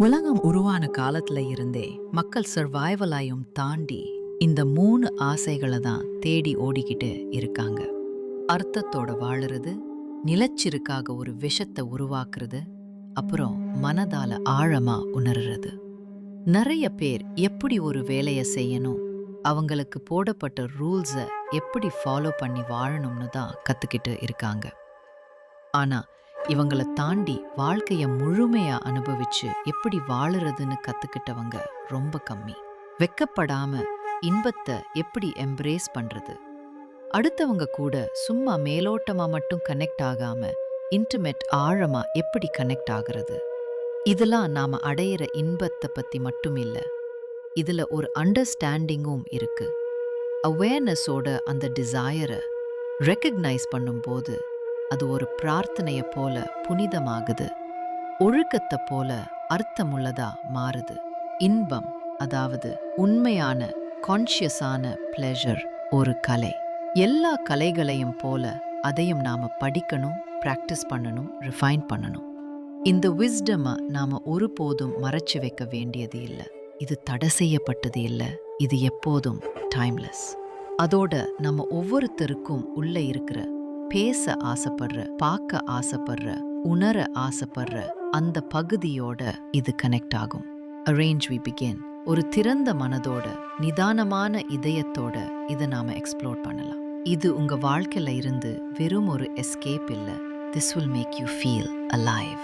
உலகம் உருவான காலத்துல இருந்தே மக்கள் சர்வைவலாயும் தாண்டி இந்த 3 ஆசைகளை தான் தேடி ஓடிக்கிட்டு இருக்காங்க. அர்த்தத்தோட வாழுறது, நிலச்சிருக்காக ஒரு விஷத்தை உருவாக்குறது, அப்புறம் மனதால ஆழமா உணர்றது. நிறைய பேர் எப்படி ஒரு வேலையை செய்யணும், அவங்களுக்கு போடப்பட்ட ரூல்ஸை எப்படி ஃபாலோ பண்ணி வாழணும்னு தான் கத்துக்கிட்டு இருக்காங்க. ஆனா இவங்கள தாண்டி வாழ்க்கைய முழுமையா அனுபவிச்சு எப்படி வாழுறதுன்னு கத்துக்கிட்டவங்க ரொம்ப கம்மி. வெக்கப்படாம இன்பத்தை எப்படி எம்ப்ரேஸ் பண்றது, அடுத்தவங்க கூட சும்மா மேலோட்டமா மட்டும் கனெக்ட் ஆகாம இன்டிமேட் ஆழமா எப்படி கனெக்ட் ஆகிறது, இதெல்லாம் நாம அடையிற இன்பத்தை பத்தி மட்டும் இல்ல, இதுல ஒரு அண்டர்ஸ்டாண்டிங்கும் இருக்கு. அவேர்னஸோட அந்த டிசையரை ரெக்கக்னைஸ் பண்ணும்போது அது ஒரு பிரார்த்தனைய போல புனிதமாகுது, ஒழுக்கத்தை போல அர்த்தமுள்ளதா மாறுது. இன்பம், அதாவது உண்மையான கான்ஷியஸான பிளெஷர், ஒரு கலை. எல்லா கலைகளையும் போல அதையும் நாம படிக்கணும், பிராக்டிஸ் பண்ணணும், ரிஃபைன் பண்ணணும். இந்த விஸ்டமை நாம ஒருபோதும் மறைச்சு வைக்க வேண்டியது இல்லை. இது தடை செய்யப்பட்டது இல்லை, இது எப்போதும் டைம்லெஸ். அதோட நம்ம ஒவ்வொருத்தருக்கும் உள்ள இருக்கிற பேச ஆசைப்படுற, பார்க்க ஆசைப்படுற, உணர ஆசைப்படுற அந்த பகுதியோட இது கனெக்ட் ஆகும். Arrange we begin. ஒரு திறந்த மனதோட, நிதானமான இதயத்தோட இதை நாம எக்ஸ்ப்ளோர் பண்ணலாம். இது உங்க வாழ்க்கையில இருந்து வெறும் ஒரு எஸ்கேப் இல்ல. This will make you feel alive.